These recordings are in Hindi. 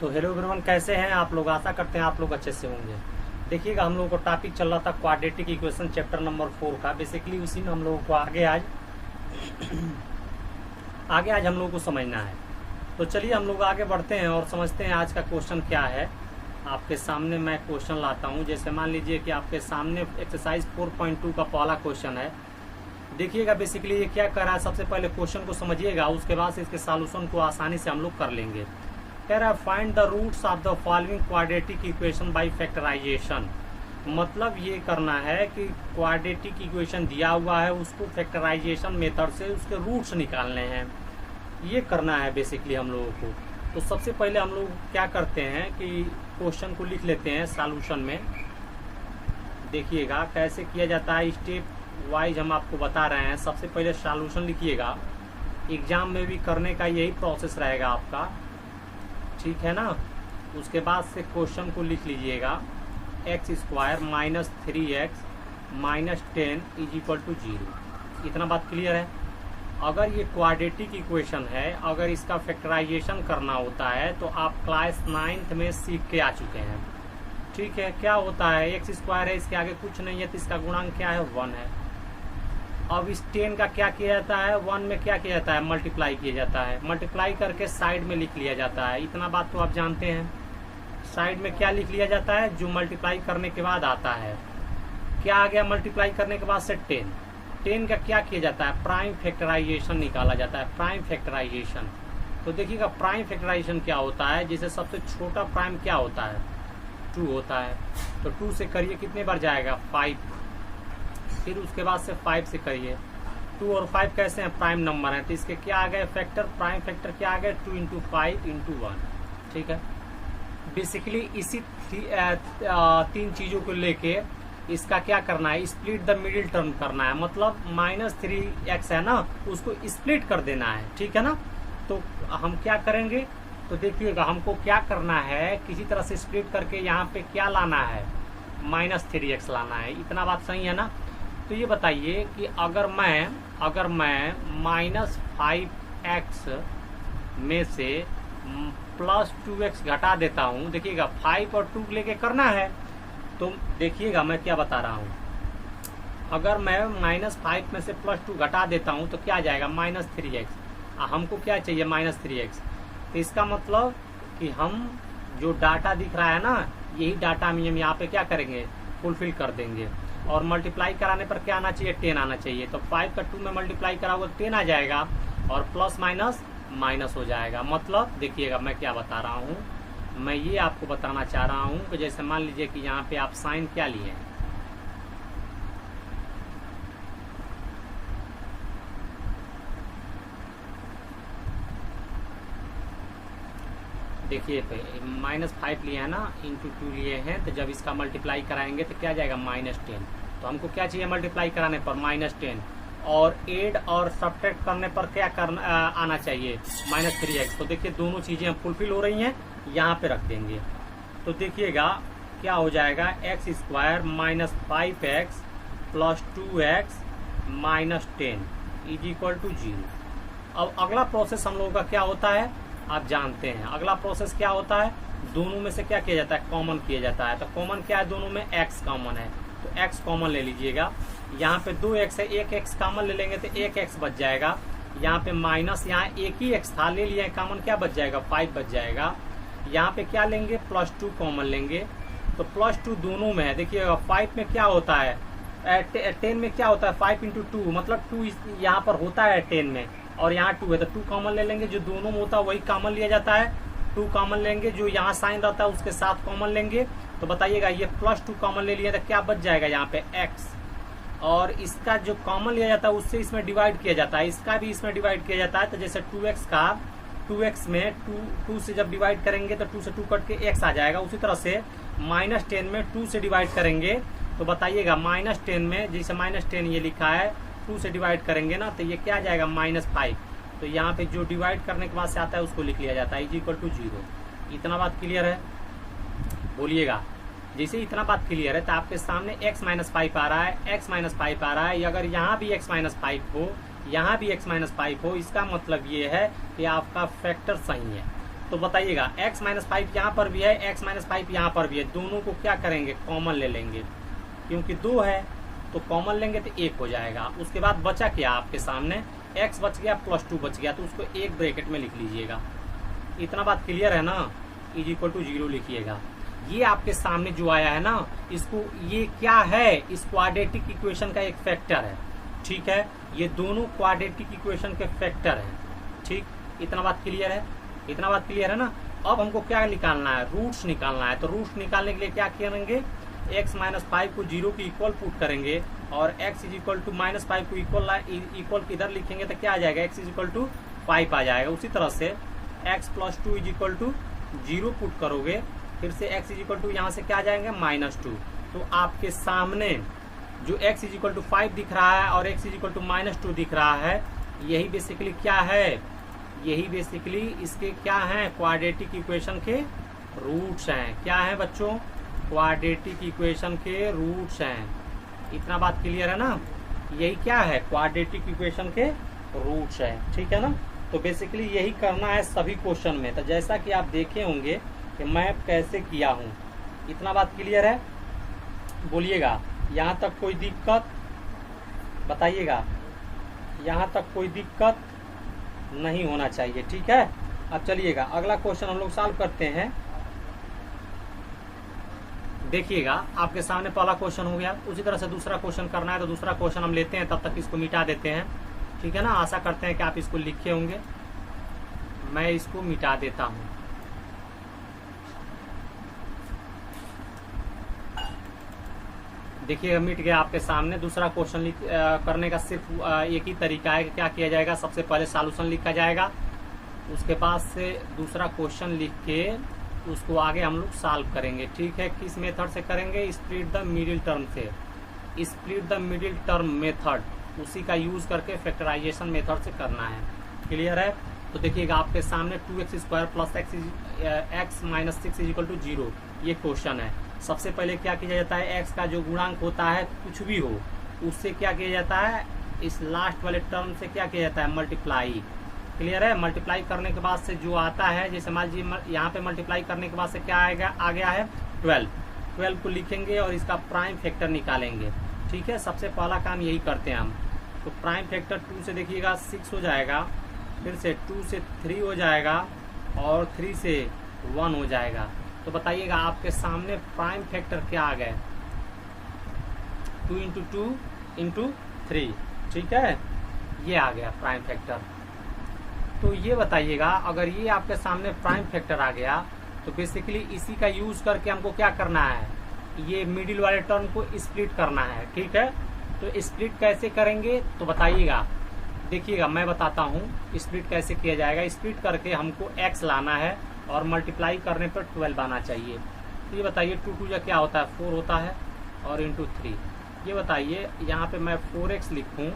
तो हेलो एवरीवन, कैसे हैं आप लोग। आशा करते हैं आप लोग अच्छे से होंगे। देखिएगा, हम लोगों को टॉपिक चल रहा था क्वाड्रेटिक इक्वेशन चैप्टर नंबर 4 का। बेसिकली उसी में हम लोगों को आगे आज हम लोगों को समझना है। तो चलिए हम लोग आगे बढ़ते हैं और समझते हैं आज का क्वेश्चन क्या है। आपके सामने मैं क्वेश्चन लाता हूं। जैसे मान लीजिए कि आपके सामने एक्सरसाइज 4.2 का पहला क्वेश्चन है। देखिएगा बेसिकली ये क्या कर रहा है। सबसे पहले क्वेश्चन को समझिएगा, उसके बाद इसके सॉल्यूशन को आसानी से हम लोग कर लेंगे। कह रहा है find the roots of the following quadratic equation by factorisation. मतलब ये करना है कि क्वाड्रेटिक इक्वेशन दिया हुआ है, उसको फैक्टराइजेशन मेथड से उसके रूट्स निकालने हैं। ये करना है बेसिकली हम लोगों को। तो सबसे पहले हम लोग क्या करते हैं कि क्वेश्चन को लिख लेते हैं सॉल्यूशन में। देखिएगा कैसे किया जाता है, स्टेप वाइज हम आपको बता रहे हैं। सबसे पहले सॉल्यूशन लिखिएगा। एग्जाम में भी करने का यही प्रोसेस रहेगा आपका, ठीक है ना। उसके बाद से क्वेश्चन को लिख लीजिएगा। X square minus 3x minus 10 is equal to 0। इतना बात क्लियर है। अगर ये क्वाड्रेटिक इक्वेशन है, अगर इसका फैक्टराइजेशन करना होता है तो आप क्लास 9th में सीख के आ चुके हैं, ठीक है। क्या होता है, एक्स स्क्वायर है, इसके आगे कुछ नहीं है तो इसका गुणांक क्या है, 1 है। अब इस 10 का क्या किया जाता है, 1 में क्या किया जाता है, मल्टीप्लाई किया जाता है। मल्टीप्लाई करके साइड में लिख लिया जाता है। इतना बात तो आप जानते हैं। साइड में क्या लिख लिया जाता है, जो मल्टीप्लाई करने के बाद आता है। क्या आ गया मल्टीप्लाई करने के बाद से 10 का क्या किया जाता है, प्राइम फैक्टराइजेशन निकाला जाता है। प्राइम फैक्टराइजेशन, तो देखिएगा प्राइम फैक्टराइजेशन क्या होता है। जैसे सबसे छोटा प्राइम क्या होता है, 2 होता है। तो 2 से करिए कितने बार जाएगा, 5। फिर उसके बाद से 5 से करिए। 2 और 5 कैसे हैं, प्राइम नंबर है, तो इसके क्या आ गए फैक्टर, प्राइम फैक्टर क्या आ गए, 2 इंटू 5 इंटू 1, ठीक है। बेसिकली इसी 3 चीजों को लेके इसका क्या करना है, स्प्लिट द मिडिल टर्म करना है। मतलब -3x है ना, उसको स्प्लिट कर देना है, ठीक है ना। तो हम क्या करेंगे, तो देखिएगा हमको क्या करना है, किसी तरह से स्प्लिट करके यहाँ पे क्या लाना है, -3x लाना है। इतना बात सही है ना। तो ये बताइए कि अगर मैं -5x में से +2x घटा देता हूँ। देखिएगा 5 और 2 लेके करना है। तो देखिएगा मैं क्या बता रहा हूँ। अगर मैं -5 में से +2 घटा देता हूँ तो क्या आ जाएगा, -3x। हमको क्या चाहिए, -3x। तो इसका मतलब कि हम जो डाटा दिख रहा है ना, यही डाटा में हम यहाँ पे क्या करेंगे, फुलफिल कर देंगे। और मल्टीप्लाई कराने पर क्या आना चाहिए, 10 आना चाहिए। तो 5 का 2 में मल्टीप्लाई करा हुआ 10 आ जाएगा और प्लस माइनस माइनस हो जाएगा। मतलब देखिएगा मैं क्या बता रहा हूँ, मैं ये आपको बताना चाह रहा हूँ कि जैसे मान लीजिए कि यहाँ पे आप साइन क्या लिए हैं, देखिए -5 लिए है ना, इंटू 2 लिए हैं। तो जब इसका मल्टीप्लाई कराएंगे तो क्या जाएगा, -10। तो हमको क्या चाहिए मल्टीप्लाई कराने पर, -10। और एड और सब्ट्रैक्ट करने पर क्या करना आना चाहिए, -3x। तो देखिए दोनों चीजें हम फुलफिल हो रही हैं, यहाँ पे रख देंगे। तो देखिएगा क्या हो जाएगा, x square -5x plus 2x minus 10 is equal to 0। अब अगला प्रोसेस हम लोगों का क्या होता है, आप जानते हैं। अगला प्रोसेस क्या होता है, दोनों में से क्या किया जाता है, कॉमन किया जाता है। तो कॉमन क्या है, दोनों में x कॉमन है, तो x कॉमन ले लीजिएगा। यहाँ पे 2x है, 1x कॉमन ले लेंगे तो 1x बच जाएगा। यहाँ पे माइनस, यहाँ एक ही x था, ले लिया कॉमन, क्या बच जाएगा, 5 बच जाएगा। यहाँ पे क्या लेंगे, +2 कॉमन लेंगे। तो +2 दोनों में है। देखिएगा 5 में क्या होता है, 10 में क्या होता है, 5 इंटू 2, मतलब 2 यहाँ पर होता है 10 में, और यहाँ 2 है तो 2 कॉमन ले लेंगे। जो दोनों में होता है वही कॉमन लिया जाता है। 2 कॉमन लेंगे, जो यहाँ साइन रहता है उसके साथ कॉमन लेंगे। तो बताइएगा ये +2 कॉमन ले लिया तो क्या बच जाएगा, यहाँ पे x। और इसका जो कॉमन लिया जाता है उससे इसमें डिवाइड किया जाता है, इसका भी इसमें डिवाइड किया जाता है। तो जैसे 2x का 2x में 2 से जब डिवाइड करेंगे तो 2 से 2 कट के x आ जाएगा। उसी तरह से -10 में 2 से डिवाइड करेंगे तो बताइएगा -10 में, जैसे -10 ये लिखा है, 2 से डिवाइड करेंगे ना तो ये क्या आ जाएगा, -5। तो यहाँ पे जो डिवाइड करने के बाद से आता है उसको लिख लिया जाता है, इज इक्वल टू 0। इतना बात क्लियर है, बोलिएगा। जैसे इतना बात क्लियर है तो आपके सामने x -5 आ रहा है, x -5 आ रहा है। अगर यहाँ भी x -5 हो, यहाँ भी x -5 हो, इसका मतलब ये है कि आपका फैक्टर सही है। तो बताइएगा x माइनस 5 यहाँ पर भी है, x माइनस 5 यहाँ पर भी है, दोनों को क्या करेंगे, कॉमन ले लेंगे, क्योंकि 2 है तो कॉमन लेंगे तो 1 हो जाएगा। उसके बाद बचा क्या आपके सामने, x बच गया प्लस 2 बच गया, तो उसको एक ब्रैकेट में लिख लीजिएगा। इतना बात क्लियर है ना, इज इक्वल टू 0 लिखिएगा। ये आपके सामने जो आया है ना, इसको ये क्या है, इस क्वाड्रेटिक इक्वेशन का एक फैक्टर है, ठीक है। ये दोनों क्वाड्रेटिक इक्वेशन के फैक्टर है, ठीक। इतना बात क्लियर है, इतना बात क्लियर है ना। अब हमको क्या निकालना है, रूट्स निकालना है। तो रूट्स निकालने के लिए क्या करेंगे, x माइनस 5 को 0 की इक्वल पुट करेंगे और x is equal to minus 5 को इक्वल इधर लिखेंगे तो क्या आ जाएगा, x इज इक्वल टू 5 आ जाएगा। उसी तरह से x plus 2 is equal to 0 put करोगे, फिर से x इज इक्वल टू यहाँ से क्या आ जाएंगे, -2। तो आपके सामने जो x इज इक्वल टू 5 दिख रहा है और x इज इक्वल टू -2 दिख रहा है, यही बेसिकली क्या है, यही बेसिकली इसके क्या हैं, क्वाड्रेटिक इक्वेशन के रूट्स हैं। क्या है बच्चों, क्वाड्रेटिक इक्वेशन के रूट्स हैं। इतना बात क्लियर है ना, यही क्या है, क्वाड्रेटिक इक्वेशन के रूट्स हैं, ठीक है ना। तो बेसिकली यही करना है सभी क्वेश्चन में। तो जैसा कि आप देखे होंगे कि मैं कैसे किया हूँ, इतना बात क्लियर है, बोलिएगा यहाँ तक कोई दिक्कत, बताइएगा यहाँ तक कोई दिक्कत नहीं होना चाहिए, ठीक है। अब चलिएगा अगला क्वेश्चन हम लोग सॉल्व करते हैं। देखिएगा आपके सामने पहला क्वेश्चन हो गया, उसी तरह से दूसरा क्वेश्चन करना है तो दूसरा क्वेश्चन हम लेते हैं, तब तक इसको मिटा देते हैं, ठीक है ना। आशा करते हैं कि आप इसको लिखे होंगे, मैं इसको मिटा देता हूं। देखिएगा मिट गया आपके सामने। दूसरा क्वेश्चन करने का सिर्फ एक ही तरीका है कि क्या किया जाएगा, सबसे पहले सॉल्यूशन लिखा जाएगा, उसके बाद से दूसरा क्वेश्चन लिख के उसको आगे हम लोग सॉल्व करेंगे, ठीक है। किस मेथड से करेंगे, स्प्लिट द मिडिल टर्म से, split the middle term method, उसी का यूज करके फैक्टराइजेशन मेथड से करना है, क्लियर है। तो देखिएगा आपके सामने 2x² plus x minus 6 is equal to 0 ये क्वेश्चन है। सबसे पहले क्या किया जाता है, x का जो गुणांक होता है कुछ भी हो उससे क्या किया जाता है, इस लास्ट वाले टर्म से क्या किया जाता है, मल्टीप्लाई, क्लियर है। मल्टीप्लाई करने के बाद से जो आता है, जैसे मान लीजिए यहाँ पे मल्टीप्लाई करने के बाद से क्या आएगा, आ गया है 12 को लिखेंगे और इसका प्राइम फैक्टर निकालेंगे, ठीक है। सबसे पहला काम यही करते हैं हम। तो प्राइम फैक्टर 2 से देखिएगा 6 हो जाएगा, फिर से 2 से 3 हो जाएगा और 3 से 1 हो जाएगा। तो बताइएगा आपके सामने प्राइम फैक्टर क्या आ गए, 2 इंटू 2 इंटू 3, ठीक है, ये आ गया प्राइम फैक्टर। तो ये बताइएगा अगर ये आपके सामने प्राइम फैक्टर आ गया तो बेसिकली इसी का यूज करके हमको क्या करना है, ये मिडिल वाले टर्म को स्प्लिट करना है, ठीक है। तो स्प्लिट कैसे करेंगे तो बताइएगा, देखिएगा मैं बताता हूँ स्प्लिट कैसे किया जाएगा। स्प्लिट करके हमको x लाना है और मल्टीप्लाई करने पर 12 आना चाहिए। तो ये बताइए 2 2 जा क्या होता है, 4 होता है और इंटू 3। ये बताइए यहाँ पे मैं 4x लिखूँ,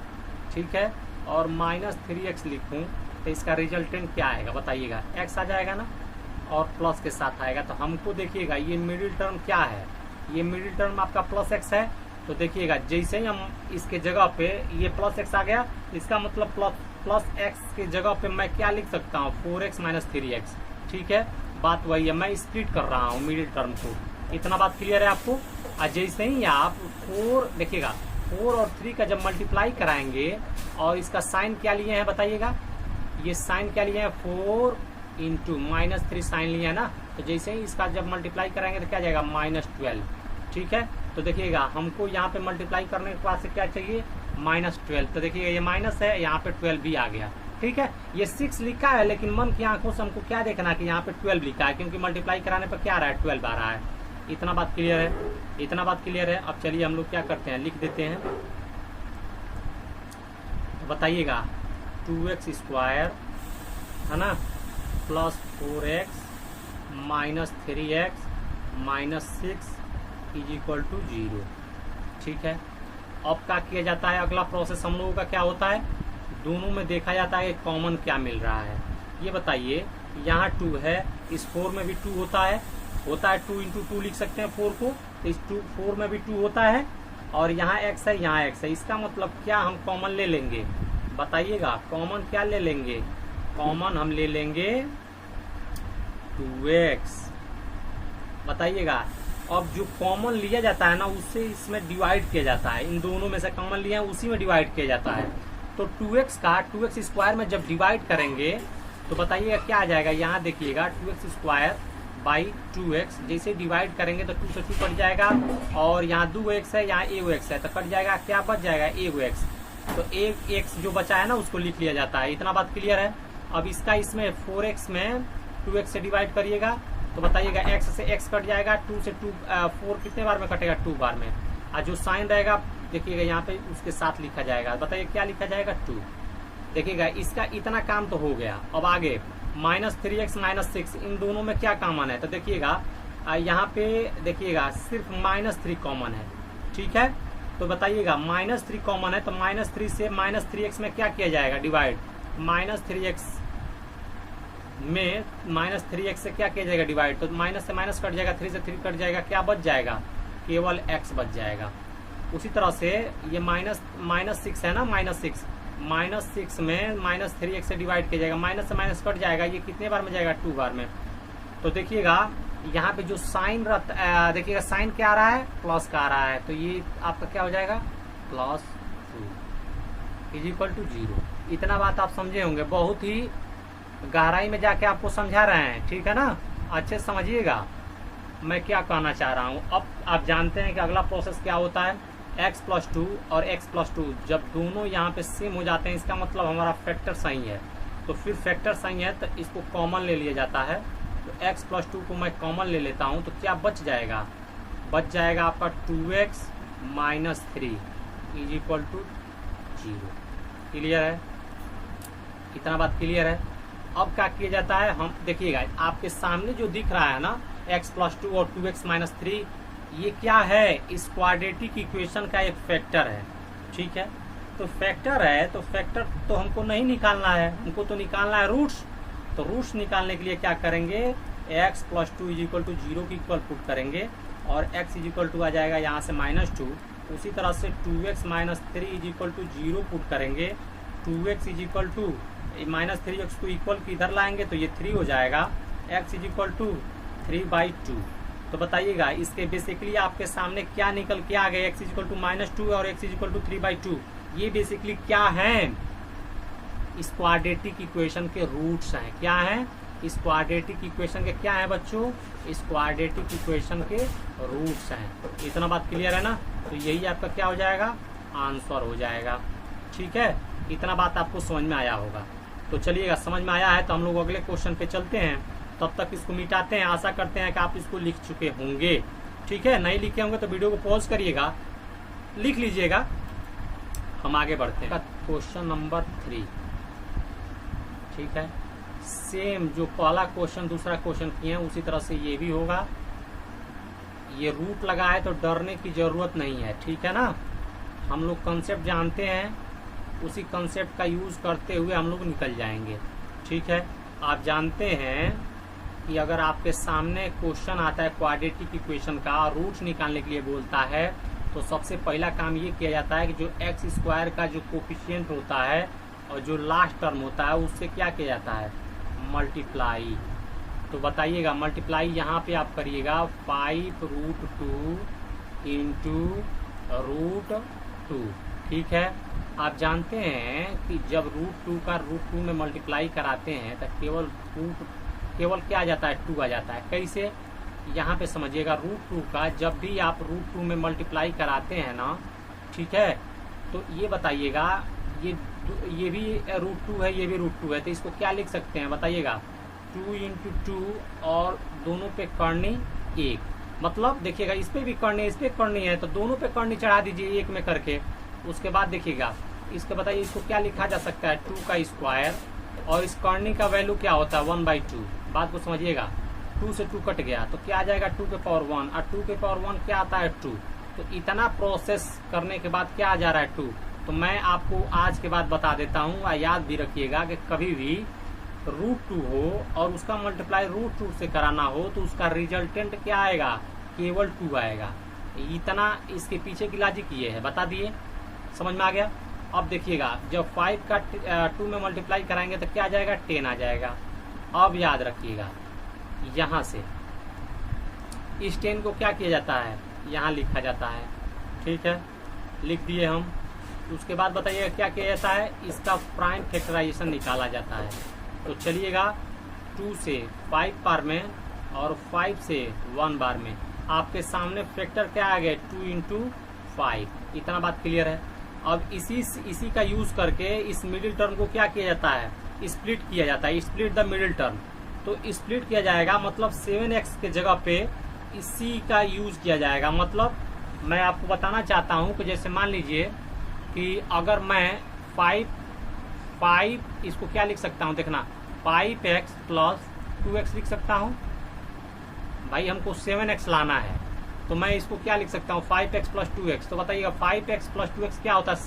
ठीक है, और -3x लिखूँ तो इसका रिजल्टेंट क्या आएगा बताइएगा, x आ जाएगा ना और प्लस के साथ आएगा। तो हमको देखिएगा ये मिडिल टर्म क्या है, ये मिडिल टर्म आपका प्लस x है। तो देखिएगा जैसे ही हम इसके जगह पे ये प्लस x आ गया, इसका मतलब प्लस x के जगह पे मैं क्या लिख सकता हूँ, 4x माइनस 3x, ठीक है। बात वही है, मैं स्प्लिट कर रहा हूँ मिडिल टर्म को। इतना बात क्लियर है आपको। और जैसे ही आप 4 देखिएगा 4 और 3 का जब मल्टीप्लाई कराएंगे और इसका साइन क्या लिए हैं बताइएगा, ये साइन क्या लिए हैं, 4 इंटू -3 साइन लिए है ना। तो जैसे ही इसका जब मल्टीप्लाई कराएंगे तो क्या जाएगा, -12, ठीक है। तो देखिएगा हमको यहाँ पे मल्टीप्लाई करने के बाद से क्या चाहिए, -12। तो देखिएगा ये माइनस है, यहाँ पे 12 भी आ गया, ठीक है। ये 6 लिखा है लेकिन मन की आंखों से हमको क्या देखना कि यहाँ पे 12 लिखा है, क्योंकि मल्टीप्लाई कराने पर क्या आ रहा है, 12 आ रहा है। इतना बात क्लियर है, इतना बात क्लियर है। अब चलिए हम लोग क्या करते हैं, लिख देते हैं। बताइएगा 2x² है ना plus 4x minus 3x minus 6 is equal to 0, ठीक है। अब क्या किया जाता है, अगला प्रोसेस हम लोगों का क्या होता है, दोनों में देखा जाता है कॉमन क्या मिल रहा है। ये बताइए यहाँ 2 है, इस 4 में भी 2 होता है 2 इंटू 2 लिख सकते हैं 4 को। तो इस 4 में भी 2 होता है और यहाँ x है, यहाँ x है। इसका मतलब क्या हम कॉमन ले लेंगे बताइएगा, कॉमन क्या ले लेंगे, कॉमन हम ले लेंगे 2x। बताइएगा, अब जो कॉमन लिया जाता है ना उससे इसमें डिवाइड किया जाता है, इन दोनों में से कॉमन लिया है उसी में डिवाइड किया जाता है। तो 2x का 2x स्क्वायर में जब डिवाइड करेंगे तो बताइएगा क्या आ जाएगा। यहाँ देखिएगा 2x स्क्वायर बाई 2x, जैसे डिवाइड करेंगे तो 2 से 2 कट जाएगा, और यहाँ 2x है, यहाँ a है, तो कट जाएगा, क्या बच जाएगा a। तो x जो बचा है ना उसको लिख लिया जाता है। इतना बात क्लियर है। अब इसका इसमें 4x में 2x से डिवाइड करिएगा तो बताइएगा x से x कट जाएगा, 2 से 2 4 कितने बार में कटेगा, 2 बार में। और जो साइन रहेगा देखिएगा यहाँ पे उसके साथ लिखा जाएगा। बताइए क्या लिखा जाएगा, 2। देखिएगा इसका इतना काम तो हो गया। अब आगे -3x -6, इन दोनों में क्या कॉमन है, तो देखिएगा यहाँ पे देखिएगा सिर्फ -3 कॉमन है। ठीक है, तो बताइएगा -3 कॉमन है, तो -3 से -3x में क्या किया जाएगा, डिवाइड। -3x में -3x से क्या किया जाएगा, डिवाइड। तो माइनस से माइनस कट जाएगा, 3 से 3 कट जाएगा, क्या बच जाएगा, केवल x बच जाएगा। उसी तरह से ये -6 है ना, -6 में -3x से डिवाइड किया जाएगा, माइनस से माइनस कट जाएगा, ये कितने बार में जाएगा, 2 बार में। तो देखिएगा यहाँ पे जो साइन देखिएगा साइन क्या आ रहा है, प्लस का आ रहा है, तो ये आपका क्या हो जाएगा, +2 = 0। इतना बात आप समझे होंगे, बहुत ही गहराई में जाके आपको समझा रहे हैं, ठीक है ना, अच्छे से समझिएगा मैं क्या कहना चाह रहा हूँ। अब आप जानते हैं कि अगला प्रोसेस क्या होता है, x+2 और x+2 जब दोनों यहाँ पे सेम हो जाते हैं, इसका मतलब हमारा फैक्टर सही है। तो फिर फैक्टर सही है तो इसको कॉमन ले लिया जाता है। तो x+2 को मैं कॉमन ले लेता हूँ, तो क्या बच जाएगा, बच जाएगा आपका 2x - 3 = 0। क्लियर है, इतना बात क्लियर है। अब क्या किया जाता है, हम देखिएगा आपके सामने जो दिख रहा है ना x+2 और 2x - 3, ये क्या है, इस क्वाड्रेटिक इक्वेशन का एक फैक्टर है। ठीक है, तो फैक्टर है, तो फैक्टर तो हमको नहीं निकालना है, हमको तो निकालना है रूट्स। तो रूट्स निकालने के लिए क्या करेंगे, x+2 = 0 की इक्वल पुट करेंगे, और x = आ जाएगा यहाँ से -2। उसी तरह से 2x - 3 = 0 पुट करेंगे, 2x = -3x को इक्वल इधर लाएंगे तो ये 3 हो जाएगा, x = 3/2। तो बताइएगा इसके बेसिकली आपके सामने क्या निकल के आ गए, x = -2 और x = 3/2। ये बेसिकली क्या है, इस क्वाड्रेटिक इक्वेशन के रूट्स हैं। क्या हैं, इस क्वाड्रेटिक इक्वेशन के क्या है बच्चों, इस क्वाड्रेटिक इक्वेशन के रूट्स हैं। इतना बात क्लियर है ना, तो यही आपका क्या हो जाएगा, आंसर हो जाएगा। ठीक है, इतना बात आपको समझ में आया होगा। तो चलिएगा, समझ में आया है तो हम लोग अगले क्वेश्चन पे चलते हैं, तब तक इसको मिटाते हैं। आशा करते हैं कि आप इसको लिख चुके होंगे। ठीक है, नहीं लिखे होंगे तो वीडियो को पॉज करिएगा, लिख लीजिएगा। हम आगे बढ़ते हैं, क्वेश्चन नंबर 3। ठीक है, सेम जो पहला क्वेश्चन दूसरा क्वेश्चन किए हैं उसी तरह से ये भी होगा। ये रूट लगा है तो डरने की जरूरत नहीं है। ठीक है ना, हम लोग कंसेप्ट जानते हैं, उसी कंसेप्ट का यूज करते हुए हम लोग निकल जाएंगे। ठीक है, आप जानते हैं कि अगर आपके सामने क्वेश्चन आता है क्वाड्रेटिक इक्वेशन का, रूट्स निकालने के लिए बोलता है, तो सबसे पहला काम ये किया जाता है कि जो x² का जो कोफिशिएंट होता है और जो लास्ट टर्म होता है उससे क्या किया जाता है, मल्टीप्लाई। तो बताइएगा मल्टीप्लाई यहाँ पे आप करिएगा 5√2 × √2। ठीक है, आप जानते हैं कि जब √2 का √2 में मल्टीप्लाई कराते हैं तो केवल क्या आ जाता है, 2 आ जाता है। कैसे, यहाँ पे समझिएगा, √2 का जब भी आप √2 में मल्टीप्लाई कराते हैं ना, ठीक है, तो ये बताइएगा ये भी √2 है, ये भी √2 है, तो इसको क्या लिख सकते हैं बताइएगा, 2 × 2 और दोनों पे करनी 1। मतलब देखिएगा इस पे भी करनी है, इस पे करनी है, तो दोनों पे करनी चढ़ा दीजिए 1 में करके। उसके बाद देखिएगा इसके बताइए इसको क्या लिखा जा सकता है, 2 का स्क्वायर, और इस करनी का वैल्यू क्या होता है, 1/2। बात को समझिएगा, 2 से 2 कट गया तो क्या आ जाएगा, 2 के पावर 1, और 2 के पावर 1 क्या आता है, 2। तो इतना प्रोसेस करने के बाद क्या आ जा रहा है, 2। तो मैं आपको आज के बाद बता देता हूँ, याद भी रखिएगा कि कभी भी √2 हो और उसका मल्टीप्लाई √2 से कराना हो तो उसका रिजल्टेंट क्या आएगा, केवल 2 आएगा। इतना इसके पीछे की लॉजिक ये है, बता दिए, समझ में आ गया। अब देखिएगा जब 5 का 2 में मल्टीप्लाई कराएंगे तो क्या आ जाएगा, 10 आ जाएगा। अब याद रखिएगा यहाँ से इस 10 को क्या किया जाता है, यहाँ लिखा जाता है। ठीक है, लिख दिए हम। उसके बाद बताइए क्या किया जाता है, इसका प्राइम फैक्टराइजेशन निकाला जाता है। तो चलिएगा 2 से 5 बार में और 5 से 1 बार में आपके सामने फैक्टर क्या आ गया, 2 इंटू 5। इतना बात क्लियर है। अब इसी का यूज करके इस मिडिल टर्म को क्या किया जाता है, स्प्लिट किया जाता है, स्प्लिट द मिडिल टर्म। तो स्प्लिट किया जाएगा मतलब 7x के जगह पे इसी का यूज किया जाएगा। मतलब मैं आपको बताना चाहता हूं कि जैसे मान लीजिए कि अगर मैं 5 इसको क्या लिख सकता हूं, देखना 5x प्लस 2x लिख सकता हूं। भाई हमको 7x लाना है तो मैं इसको क्या लिख सकता हूँ, 5x प्लस 2x। तो बताइएगा 5x प्लस 2x क्या होता है,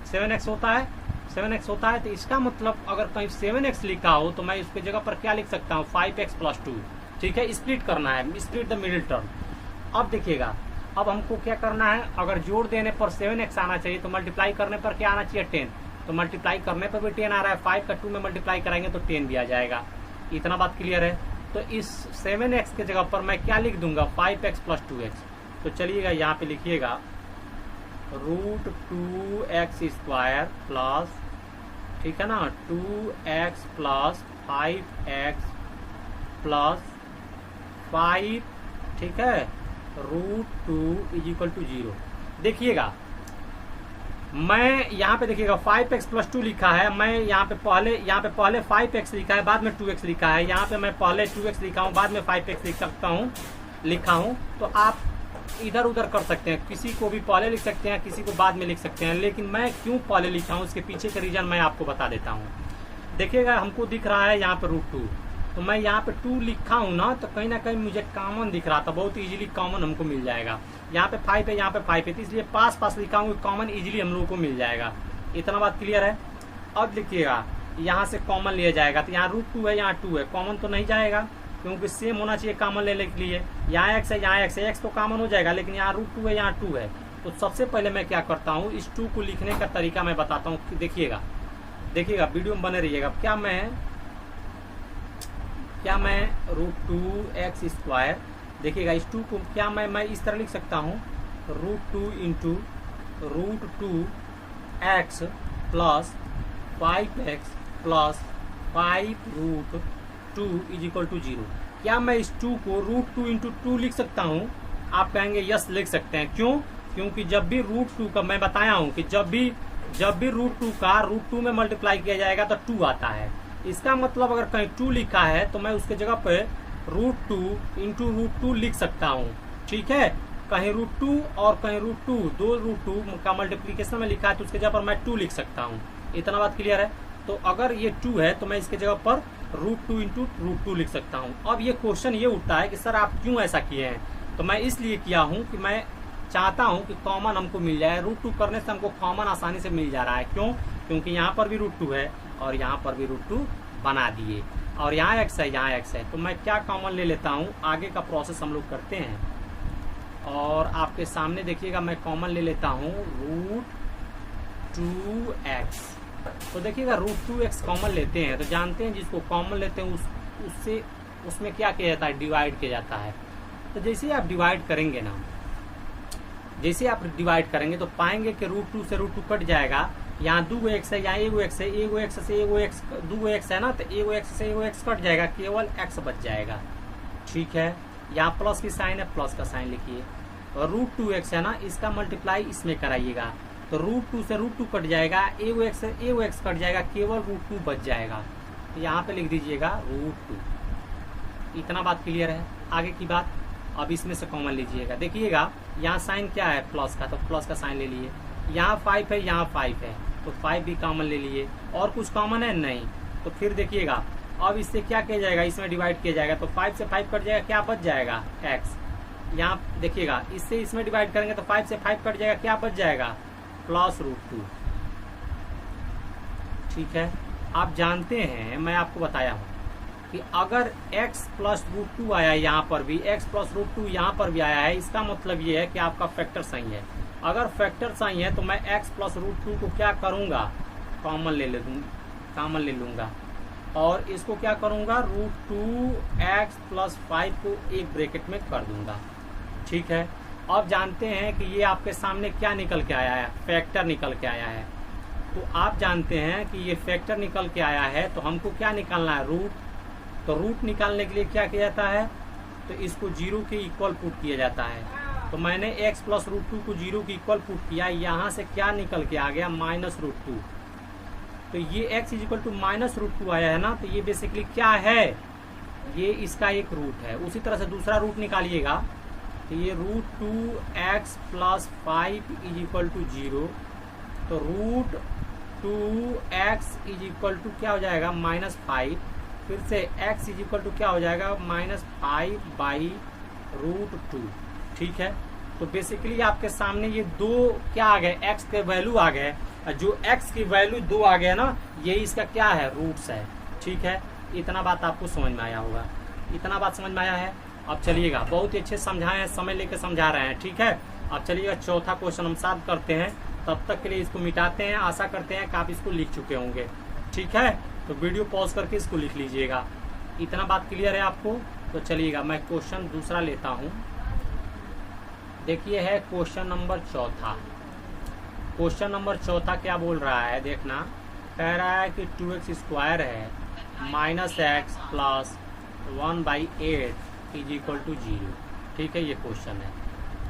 7x होता है, 7x होता है। तो इसका मतलब अगर कहीं 7x लिखा हो तो मैं इसके जगह पर क्या लिख सकता हूँ, 5x प्लस 2। ठीक है, स्प्लिट करना है, स्प्लिट द मिडिल टर्म। अब देखिएगा, अब हमको क्या करना है, अगर जोड़ देने पर 7x आना चाहिए तो मल्टीप्लाई करने पर क्या आना चाहिए, 10। तो मल्टीप्लाई करने पर भी 10 आ रहा है, 5 का 2 में मल्टीप्लाई कराएंगे तो 10 भी आ जाएगा। इतना बात क्लियर है। तो इस 7x के जगह पर मैं क्या लिख दूंगा, 5x प्लस 2x। तो चलिएगा यहाँ पे लिखिएगा √2x² प्लस, ठीक है ना, 2x प्लस 5x प्लस 5, ठीक है, √2 = 0। देखिएगा मैं यहाँ पे देखिएगा 5x प्लस 2 लिखा है, मैं यहाँ पे पहले 5x लिखा है, बाद में 2x लिखा है। यहाँ पे मैं पहले 2x लिखा हूँ, बाद में 5x लिखा हूँ। तो आप इधर उधर कर सकते हैं, किसी को भी पहले लिख सकते हैं, किसी को बाद में लिख सकते हैं। लेकिन मैं क्यों पहले लिखा हूँ, इसके पीछे का रीजन मैं आपको बता देता हूँ। देखिएगा हमको दिख रहा है यहाँ पे √2, तो मैं यहाँ पे 2 लिखा हूँ ना, तो कहीं ना कहीं मुझे कॉमन दिख रहा था, बहुत इजीली कॉमन हमको मिल जाएगा। यहाँ पे 5 है, यहाँ पे 5 है, तो इसलिए पास लिखा हूँ, कॉमन इजीली हम लोगों को मिल जाएगा। इतना बात क्लियर है। अब देखिएगा यहाँ से कॉमन लिया जाएगा, तो यहाँ √2 है, यहाँ 2 है, कॉमन तो नहीं जाएगा क्योंकि सेम होना चाहिए कॉमन लेने के लिए। यहाँ x है, यहाँ x है, x तो कॉमन हो जाएगा, लेकिन यहाँ √2 है, यहाँ 2 है। तो सबसे पहले मैं क्या करता हूँ, इस 2 को लिखने का तरीका मैं बताता हूँ। देखिएगा वीडियो में बने रहिएगा। क्या मैं √2x², देखिएगा इस 2 को क्या मैं इस तरह लिख सकता हूँ, √2 into √2x plus 5x plus 5√2 = 0। क्या मैं इस 2 को √2 इंटू 2 लिख सकता हूँ? आप कहेंगे यस लिख सकते हैं। क्यों? क्योंकि जब भी √2 का मैं बताया हूँ कि जब भी √2 का √2 में मल्टीप्लाई किया जाएगा तो 2 आता है। इसका मतलब अगर कहीं 2 लिखा है तो मैं उसके जगह पे √2 इंटू √2 लिख सकता हूँ। ठीक है, कहीं √2 और कहीं √2, दो √2 का मल्टीप्लीकेशन में लिखा है तो उसके जगह पर मैं 2 लिख सकता हूँ। इतना बात क्लियर है। तो अगर ये 2 है तो मैं इसके जगह पर √2 इंटू √2 लिख सकता हूँ। अब ये क्वेश्चन ये उठता है कि सर आप क्यों ऐसा किए हैं? तो मैं इसलिए किया हूँ कि मैं चाहता हूँ कि कॉमन हमको मिल जाए। √2 करने से हमको कॉमन आसानी से मिल जा रहा है। क्यों? क्योंकि यहाँ पर भी √2 है और यहाँ पर भी √2 बना दिए, और यहाँ x है, यहाँ x है। तो मैं क्या कॉमन ले लेता हूँ, आगे का प्रोसेस हम लोग करते हैं। और आपके सामने देखिएगा मैं कॉमन ले लेता हूँ √2x। तो देखिएगा √2x कॉमन लेते हैं तो जानते हैं जिसको कॉमन लेते हैं उसमें क्या किया जाता है, डिवाइड किया जाता है। तो जैसे आप डिवाइड करेंगे ना, जैसे आप डिवाइड करेंगे तो पाएंगे कि √2 से √2 कट जाएगा। यहाँ 2x है, यहाँ 1x है, 1x से 1x, 2x है ना, तो 1x से 1x कट जाएगा, केवल x बच जाएगा। ठीक है, यहाँ प्लस की साइन है, प्लस का साइन लिखिए। और √2x है ना, इसका मल्टीप्लाई इसमें कराइएगा तो √2 से √2 कट जाएगा, 1x से 1x कट जाएगा, केवल √2 बच जाएगा। तो यहाँ पे लिख दीजिएगा √2। इतना बात क्लियर है। आगे की बात अब इसमें से कॉमन लीजिएगा। देखिएगा यहाँ साइन क्या है, प्लस का, तो प्लस का साइन ले लिए। यहाँ 5 है, यहाँ 5 है, तो 5 भी कॉमन ले लिए। और कुछ कॉमन है नहीं, तो फिर देखिएगा अब इससे क्या किया जाएगा, इसमें डिवाइड किया जाएगा। तो 5 से 5 कट जाएगा, क्या बच जाएगा, x। यहाँ देखिएगा इससे इसमें डिवाइड करेंगे तो 5 से 5 कट जाएगा, क्या बच जाएगा, प्लस √2। ठीक है, आप जानते हैं मैं आपको बताया हूँ कि अगर x प्लस √2 आया है, यहाँ पर भी x प्लस √2 यहाँ पर भी आया है, इसका मतलब ये है कि आपका फैक्टर सही है। अगर फैक्टर सही है तो मैं x प्लस √2 को क्या करूँगा, कॉमन ले लूँगा। और इसको क्या करूंगा, √2x + 5 को एक ब्रैकेट में कर दूंगा। ठीक है, अब जानते हैं कि ये आपके सामने क्या निकल के आया है, फैक्टर निकल के आया है। तो आप जानते हैं कि ये फैक्टर निकल के आया है, तो हमको क्या निकालना है, रूट। तो रूट निकालने के लिए क्या किया जाता है, तो इसको 0 के इक्वल पुट किया जाता है। तो मैंने x + √2 को 0 के इक्वल पुट किया, यहाँ से क्या निकल के आ गया, -√2। तो ये x = -√2 आया है ना, तो ये बेसिकली क्या है, ये इसका एक रूट है। उसी तरह से दूसरा रूट निकालिएगा, तो ये √2x + 5 = 0। तो √2x = क्या हो जाएगा, -5। फिर से x = क्या हो जाएगा, -5/√2। ठीक है, तो बेसिकली आपके सामने ये दो क्या आ गए, x के वैल्यू आ गए, जो x की वैल्यू 2 आ गया ना, ये इसका क्या है, रूट्स है। ठीक है, इतना बात आपको समझ में आया होगा, इतना बात समझ में आया है। अब चलिएगा, बहुत ही अच्छे समझाए हैं, समय लेके समझा रहे हैं। ठीक है, अब चलिएगा चौथा क्वेश्चन हम साथ करते हैं, तब तक के लिए इसको मिटाते हैं। आशा करते हैं कि आप इसको लिख चुके होंगे। ठीक है, तो वीडियो पॉज करके इसको लिख लीजिएगा। इतना बात क्लियर है आपको। तो चलिएगा, मैं क्वेश्चन दूसरा लेता हूँ। देखिए है क्वेश्चन नंबर चौथा। क्वेश्चन नंबर चौथा क्या बोल रहा है, देखना। कह रहा है कि 2x² है -x + 1/8 = 0। ठीक है, ये क्वेश्चन है।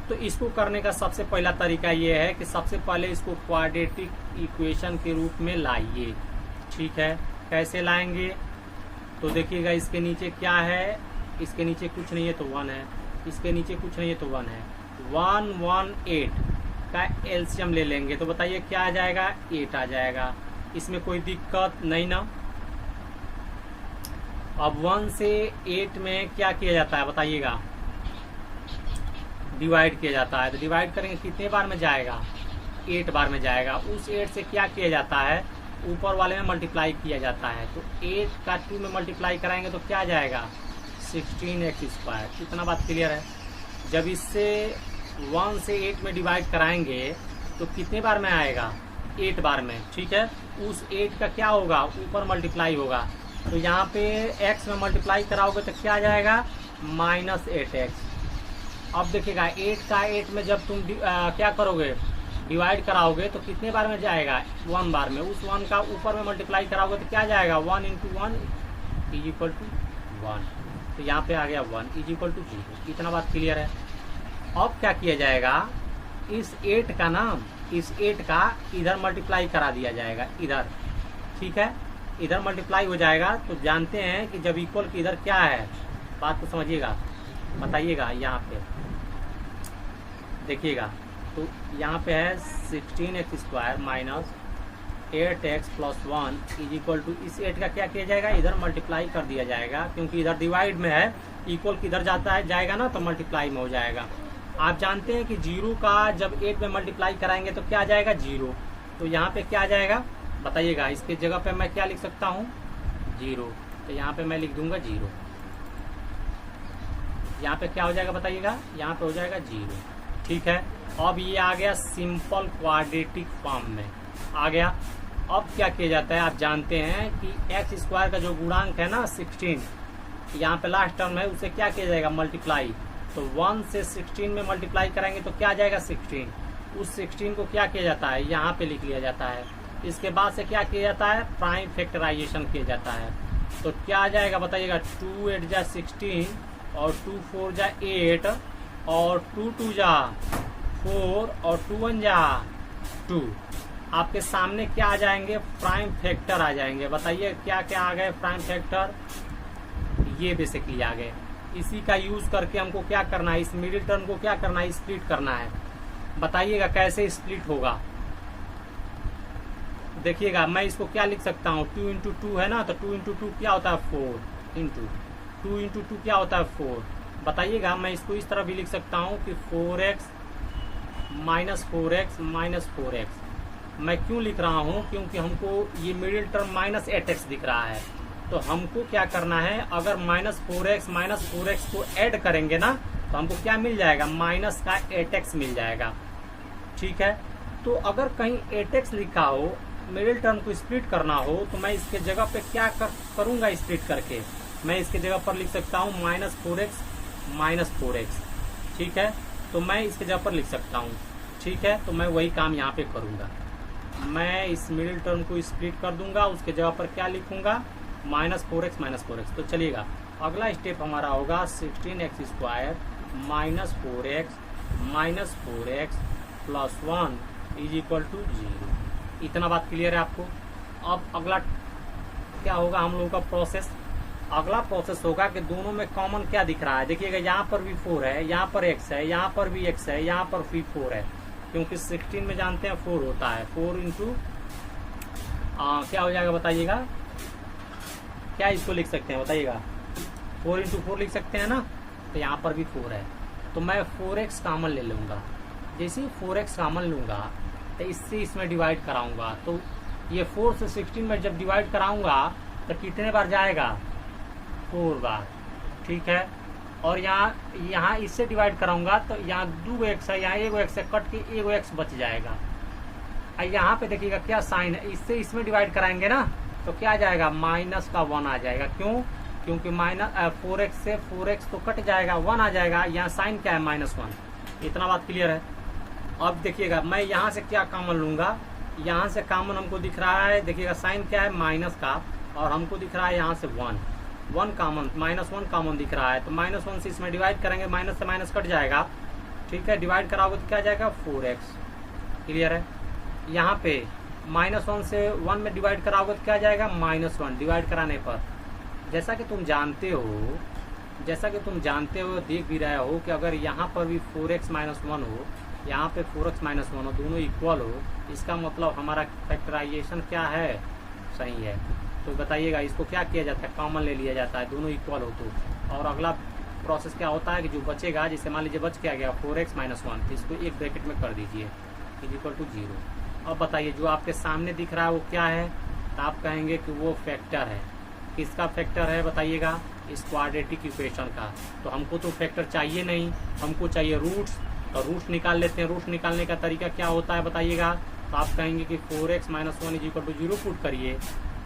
तो इसको करने का सबसे पहला तरीका ये है कि सबसे पहले इसको क्वाड्रेटिक इक्वेशन के रूप में लाइए। ठीक है, कैसे लाएंगे, तो देखिएगा, इसके नीचे क्या है, इसके नीचे कुछ नहीं है तो 1 है, इसके नीचे कुछ नहीं है तो 1 है। 118 का एलसीएम ले लेंगे तो बताइए क्या आ जाएगा, 8 आ जाएगा। इसमें कोई दिक्कत नहीं ना। अब 1 से 8 में क्या किया जाता है बताइएगा, डिवाइड किया जाता है। तो डिवाइड करेंगे कितने बार में जाएगा, 8 बार में जाएगा। उस 8 से क्या किया जाता है, ऊपर वाले में मल्टीप्लाई किया जाता है। तो 8 का 2 में मल्टीप्लाई कराएंगे तो क्या जाएगा, 16x²। इतना बात क्लियर है। जब इससे 1 से 8 में डिवाइड कराएंगे तो कितने बार में आएगा, 8 बार में। ठीक है, उस 8 का क्या होगा, ऊपर मल्टीप्लाई होगा। तो यहाँ पे x में मल्टीप्लाई कराओगे तो क्या जाएगा, -8x। अब देखिएगा, 8 का 8 में जब तुम क्या करोगे, डिवाइड कराओगे तो कितने बार में जाएगा, 1 बार में। उस 1 का ऊपर में मल्टीप्लाई कराओगे तो क्या जाएगा, 1 × 1 = 1। तो यहाँ पे आ गया 1 = 0। इतना बात क्लियर है। अब क्या किया जाएगा, इस 8 का नाम, इस 8 का इधर मल्टीप्लाई करा दिया जाएगा, इधर। ठीक है, इधर मल्टीप्लाई हो जाएगा। तो जानते हैं कि जब इक्वल की इधर क्या है, बात को समझिएगा, बताइएगा। यहाँ पे देखिएगा, तो यहाँ पे है 16x² - 8x + 1 = इस 8 का क्या किया जाएगा, इधर मल्टीप्लाई कर दिया जाएगा, क्योंकि इधर डिवाइड में है, इक्वल किधर जाता है, जाएगा ना, तो मल्टीप्लाई में हो जाएगा। आप जानते हैं कि 0 का जब 8 में मल्टीप्लाई कराएंगे तो क्या जाएगा, 0। तो यहाँ पे क्या जाएगा बताइएगा, इसके जगह पे मैं क्या लिख सकता हूँ, 0। तो यहाँ पे मैं लिख दूंगा 0। यहाँ पे क्या हो जाएगा बताइएगा, यहाँ पे हो जाएगा 0। ठीक है, अब ये आ गया सिंपल क्वाड्रेटिक फॉर्म में आ गया। अब क्या किया जाता है, आप जानते हैं कि x² का जो गुणांक है ना 16, यहाँ पे लास्ट टर्म है, उसे क्या किया जाएगा, मल्टीप्लाई। तो 1 से 16 में मल्टीप्लाई कराएंगे तो क्या जाएगा, 16। उस 16 को क्या किया जाता है, यहाँ पे लिख लिया जाता है। इसके बाद से क्या किया जाता है, प्राइम फैक्टराइजेशन किया जाता है। तो क्या आ जाएगा बताइएगा, 2 8 जा 16 और 2 4 जा 8 और 2 2 जा 4 और 2 1 जा 2। आपके सामने क्या आ जाएंगे, प्राइम फैक्टर आ जाएंगे। बताइए क्या क्या आ गए प्राइम फैक्टर, ये बेसिकली आ गए। इसी का यूज करके हमको क्या करना है, इस मिडिल टर्म को क्या करना है, स्प्लिट करना है। बताइएगा कैसे स्प्लिट होगा। देखिएगा, मैं इसको क्या लिख सकता हूँ, 2 × 2 है ना, तो 2 × 2 क्या होता है, 4 × 2 × 2 क्या होता है, 4। बताइएगा, मैं इसको इस तरह भी लिख सकता हूँ कि 4x - 4x - 4x। मैं क्यों लिख रहा हूँ, क्योंकि हमको ये मिडिल टर्म -8x दिख रहा है। तो हमको क्या करना है, अगर -4x - 4x को ऐड करेंगे ना, तो हमको क्या मिल जाएगा, माइनस का 8x मिल जाएगा। ठीक है, तो अगर कहीं 8x लिखा हो मिडिल टर्म को स्प्लिट करना हो तो मैं इसके जगह पे क्या करूंगा स्प्लिट करके, मैं इसके जगह पर लिख सकता हूँ -4x, ठीक है। तो मैं इसके जगह पर लिख सकता हूँ, ठीक है। तो मैं वही काम यहाँ पे करूँगा, मैं इस मिडिल टर्म को स्प्लिट कर दूंगा, उसके जगह पर क्या लिखूंगा -4x। तो चलिएगा अगला स्टेप हमारा होगा 16x² -4x + 1 = 0। इतना बात क्लियर है आपको। अब अगला क्या होगा हम लोगों का प्रोसेस, अगला प्रोसेस होगा कि दोनों में कॉमन क्या दिख रहा है। देखिएगा यहाँ पर भी 4 है, यहाँ पर x है, यहाँ पर भी x है, यहाँ पर भी 4 है, क्योंकि 16 में जानते हैं 4 होता है। 4 इंटू क्या हो जाएगा बताइएगा, क्या इसको लिख सकते हैं बताइएगा, 4 इंटू 4 लिख सकते हैं ना। तो यहाँ पर भी 4 है, तो मैं 4x कॉमन ले लूँगा। जैसे ही 4x कॉमन लूँगा तो इससे इसमें डिवाइड कराऊंगा, तो ये 4 से 16 में जब डिवाइड कराऊंगा तो कितने बार जाएगा, 4 बार, ठीक है। और यहाँ इससे डिवाइड कराऊंगा तो यहाँ 2 x है, यहाँ 1 x है, कट के 1 x बच जाएगा। यहाँ पे देखिएगा क्या साइन है, इससे इसमें डिवाइड कराएंगे ना तो क्या आ जाएगा, -1 आ जाएगा। क्यों, क्योंकि 4x से 4x तो कट जाएगा, 1 आ जाएगा। यहाँ साइन क्या है, -1। इतना बात क्लियर है। अब देखिएगा मैं यहाँ से क्या कॉमन लूंगा, यहाँ से कॉमन हमको दिख रहा है, देखिएगा साइन क्या है माइनस का, और हमको दिख रहा है यहाँ से 1 कॉमन, -1 कॉमन दिख रहा है। तो -1 से इसमें डिवाइड करेंगे, माइनस से माइनस कट जाएगा, ठीक है। डिवाइड कराओगे तो क्या जाएगा, 4x। क्लियर है। यहाँ पे -1 से 1 में डिवाइड कराओगे तो क्या जाएगा, -1 डिवाइड कराने पर। जैसा कि तुम जानते हो, देख भी रहे हो कि अगर यहाँ पर भी 4x - 1 हो, यहाँ पे 4x - 1 हो, दोनों इक्वल हो, इसका मतलब हमारा फैक्टराइजेशन क्या है, सही है। तो बताइएगा इसको क्या किया जाता है, कॉमन ले लिया जाता है, दोनों इक्वल हो तो। और अगला प्रोसेस क्या होता है कि जो बचेगा, जैसे मान लीजिए बच क्या गया 4x - 1, तो इसको एक ब्रैकेट में कर दीजिए = 0। अब बताइए जो आपके सामने दिख रहा है वो क्या है, तो आप कहेंगे कि वो फैक्टर है। किसका फैक्टर है बताइएगा, इस क्वाड्रेटिक इक्वेशन का। तो हमको तो फैक्टर चाहिए नहीं, हमको चाहिए रूट्स। तो रूट्स निकाल लेते हैं। रूट्स निकालने का तरीका क्या होता है बताइएगा, तो आप कहेंगे कि 4x - 1 = 0 पुट करिए,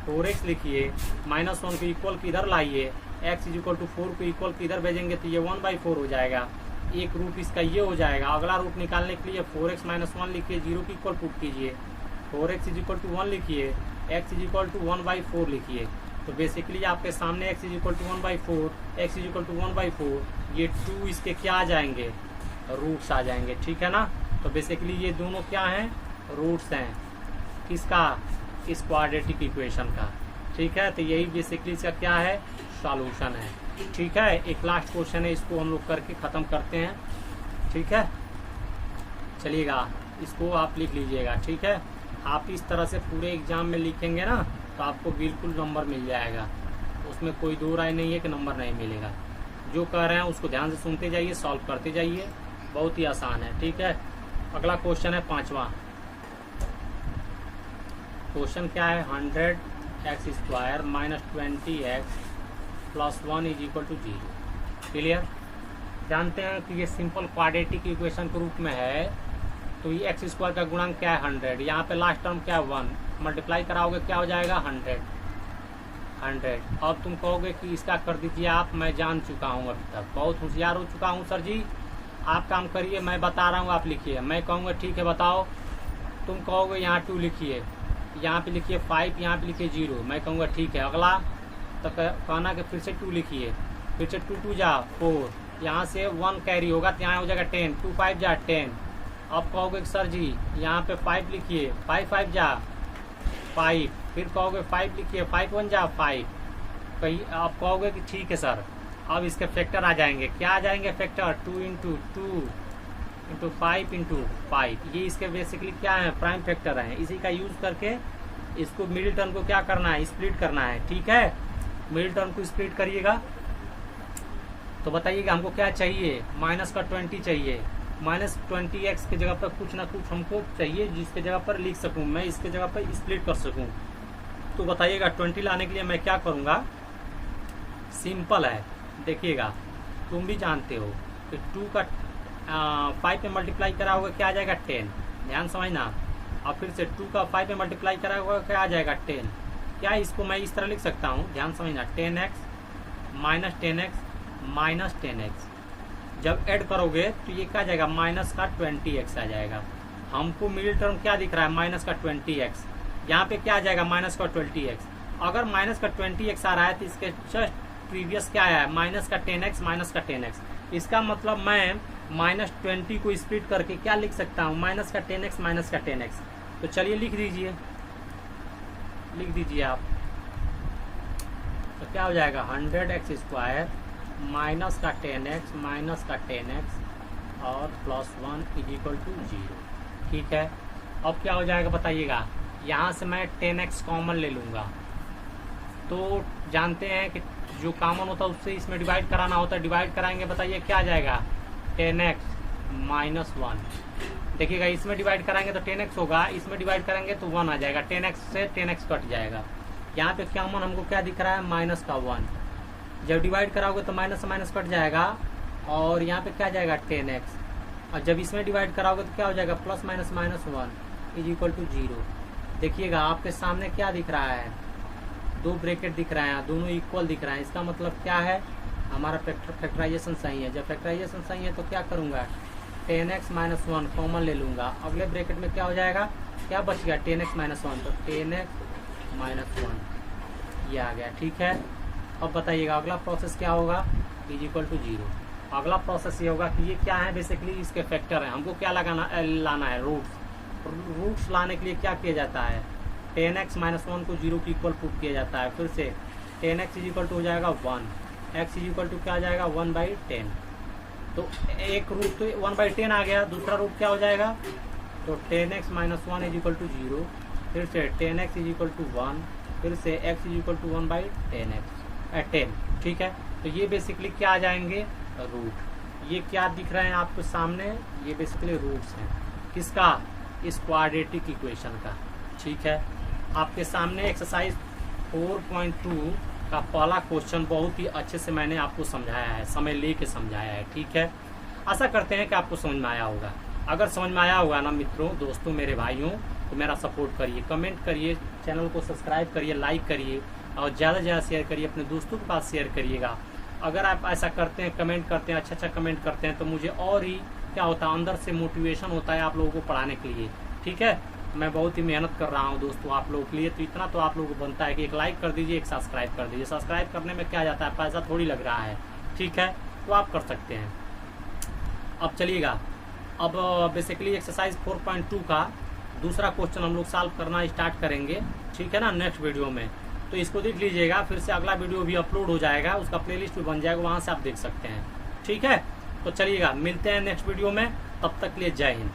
4x लिखिए, -1 को इक्वल की इधर लाइए, x = 4 को इक्वल की इधर भेजेंगे तो ये 1/4 हो जाएगा। एक रूट इसका ये हो जाएगा। अगला रूट निकालने के लिए 4x - 1 लिखिए, 0 की इक्वल पुट कीजिए, 4x = 1 लिखिए, x = 1/4 लिखिए। तो बेसिकली आपके सामने x = 1/4, x = 1/4, ये 2 इसके क्या आ जाएंगे, रूट्स आ जाएंगे, ठीक है ना। तो बेसिकली ये दोनों क्या हैं, रूट्स हैं, किसका, इस क्वाड्रेटिक इक्वेशन का, ठीक है। तो यही बेसिकली इसका क्या है, सॉल्यूशन है, ठीक है। एक लास्ट क्वेश्चन है, इसको हम लोग करके ख़त्म करते हैं, ठीक है। चलिएगा इसको आप लिख लीजिएगा, ठीक है। आप इस तरह से पूरे एग्जाम में लिखेंगे ना तो आपको बिल्कुल नंबर मिल जाएगा, उसमें कोई दो राय नहीं है कि नंबर नहीं मिलेगा। जो कह रहे हैं उसको ध्यान से सुनते जाइए, सॉल्व करते जाइए, बहुत ही आसान है, ठीक है। अगला क्वेश्चन है 5वां। क्वेश्चन क्या है, 100x² - 20x + 1 = 0। क्लियर। जानते हैं कि ये सिंपल क्वाड्रेटिक इक्वेशन के रूप में है, तो ये x² का गुणांक क्या है, 100। यहाँ पे लास्ट टर्म क्या है, 1, मल्टीप्लाई कराओगे क्या हो जाएगा, 100। अब तुम कहोगे कि इसका कर दीजिए आप, मैं जान चुका हूँ, अभी तक बहुत होशियार हो चुका हूँ सर जी, आप काम करिए, मैं बता रहा हूँ आप लिखिए। मैं कहूँगा ठीक है बताओ, तुम कहोगे यहाँ 2 लिखिए, यहाँ पे लिखिए 5, यहाँ पे लिखिए 0, मैं कहूँगा ठीक है। अगला तो कहना कि फिर से 2 लिखिए, फिर से 2 2 जा 4, यहाँ से 1 कैरी होगा तो यहाँ हो जाएगा 10, 2 5 जा 10। अब कहोगे कि सर जी यहाँ पे 5 लिखिए, 5 5 जा 5, फिर कहोगे 5 लिखिए, 5 1 जा 5। कहीं आप कहोगे कि ठीक है सर, अब इसके फैक्टर आ जाएंगे, क्या आ जाएंगे फैक्टर, 2 × 2 × 5 × 5। ये इसके बेसिकली क्या है, प्राइम फैक्टर है। इसी का यूज करके इसको मिडिल टर्म को क्या करना है, स्प्लिट करना है, ठीक है। मिडिल टर्म को स्प्लिट करिएगा तो बताइएगा हमको क्या चाहिए, -20 चाहिए, -20x की जगह पर कुछ ना कुछ हमको चाहिए जिसके जगह पर लिख सकूं, मैं इसके जगह पर स्प्लिट कर सकूं। तो बताइएगा 20 लाने के लिए मैं क्या करूंगा, सिंपल है। देखिएगा तुम भी जानते हो कि 2 का 5 में मल्टीप्लाई करा होगा क्या आ जाएगा, 10। ध्यान समझना, और फिर से 2 का 5 में मल्टीप्लाई करा हुआ क्या आ जाएगा 10। क्या इसको मैं इस तरह लिख सकता हूँ, ध्यान समझना, 10x minus 10x minus 10x। जब ऐड करोगे तो ये क्या आ जाएगा, माइनस का 20x आ जाएगा। हमको मिडिल टर्म क्या दिख रहा है, माइनस का 20x। यहाँ पे क्या आ जाएगा, माइनस का 20x। अगर माइनस का 20x आ रहा है तो इसके जस्ट प्रीवियस क्या आया है, माइनस का 10x माइनस का 10x। इसका मतलब मैं माइनस 20 को स्प्लिट करके क्या लिख सकता हूँ, माइनस का 10x माइनस का 10x। तो चलिए लिख दीजिए आप। तो क्या हो जाएगा, 100x स्क्वायर माइनस का 10x माइनस का 10x और प्लस 1 इज इक्वल टू 0। ठीक है, अब क्या हो जाएगा बताइएगा, यहाँ से मैं 10x कॉमन ले लूँगा। तो जानते हैं कि जो कॉमन होता है उससे इसमें डिवाइड कराना होता है, डिवाइड कराएंगे, बताइए क्या आ जाएगा, 10x माइनस 1। देखिएगा इसमें डिवाइड कराएंगे तो 10x होगा, इसमें डिवाइड करेंगे तो 1 आ जाएगा, 10x से 10x कट जाएगा। यहाँ पे कॉमन हमको क्या दिख रहा है, माइनस का 1। जब डिवाइड कराओगे तो माइनस से माइनस कट जाएगा और यहाँ पे क्या आ जाएगा 10x। और जब इसमें डिवाइड कराओगे तो क्या हो जाएगा, plus minus minus 1 is equal to 0। देखिएगा आपके सामने क्या दिख रहा है, 2 ब्रैकेट दिख रहे हैं, दोनों इक्वल दिख रहे हैं। इसका मतलब क्या है, हमारा फैक्टराइजेशन सही है। जब फैक्टराइजेशन सही है तो क्या करूँगा, 10x माइनस 1 कॉमन ले लूँगा। अगले ब्रैकेट में क्या हो जाएगा, क्या बच गया, 10x माइनस 1, तो 10x माइनस 1 ये आ गया। ठीक है, अब बताइएगा अगला प्रोसेस क्या होगा, इज इक्वल टू 0। अगला प्रोसेस ये होगा कि ये क्या है, बेसिकली इसके फैक्टर है, हमको क्या लाना है, रूट्स लाने के लिए क्या किया जाता है, 10x माइनस 1 को 0 के इक्वल पुट किया जाता है। फिर से 10x इज इक्वल टू हो जाएगा 1, x इज इक्वल टू क्या आ जाएगा, 1/10। तो एक रूट तो 1/10 आ गया, दूसरा रूट क्या हो जाएगा, तो 10x minus 1 is equal to 0, फिर से 10x इज इक्वल टू 1, फिर से x इज इक्वल टू 1/10। ठीक है, तो ये बेसिकली क्या आ जाएंगे, रूट। ये क्या दिख रहे हैं आपको सामने, ये बेसिकली रूट्स हैं किसका, इस क्वाड्रेटिक इक्वेशन का। ठीक है, आपके सामने एक्सरसाइज 4.2 का पहला क्वेश्चन बहुत ही अच्छे से मैंने आपको समझाया है, समय लेके समझाया है। ठीक है, आशा करते हैं कि आपको समझ में आया होगा। अगर समझ में आया होगा ना मित्रों, दोस्तों, मेरे भाइयों, तो मेरा सपोर्ट करिए, कमेंट करिए, चैनल को सब्सक्राइब करिए, लाइक करिए और ज़्यादा से ज़्यादा शेयर करिए, अपने दोस्तों के पास शेयर करिएगा। अगर आप ऐसा करते हैं, कमेंट करते हैं, अच्छा कमेंट करते हैं, तो मुझे और ही क्या होता है, अंदर से मोटिवेशन होता है आप लोगों को पढ़ाने के लिए। ठीक है, मैं बहुत ही मेहनत कर रहा हूं दोस्तों आप लोगों के लिए, तो इतना तो आप लोगों को बनता है कि एक लाइक कर दीजिए, एक सब्सक्राइब कर दीजिए। सब्सक्राइब करने में क्या जाता है, पैसा थोड़ी लग रहा है। ठीक है, तो आप कर सकते हैं। अब चलिएगा, अब बेसिकली एक्सरसाइज 4.2 का दूसरा क्वेश्चन हम लोग सॉल्व करना स्टार्ट करेंगे। ठीक है ना, नेक्स्ट वीडियो में। तो इसको देख लीजिएगा, फिर से अगला वीडियो भी अपलोड हो जाएगा, उसका प्लेलिस्ट भी बन जाएगा, वहाँ से आप देख सकते हैं। ठीक है, तो चलिएगा, मिलते हैं नेक्स्ट वीडियो में, तब तक के लिए जय हिंद।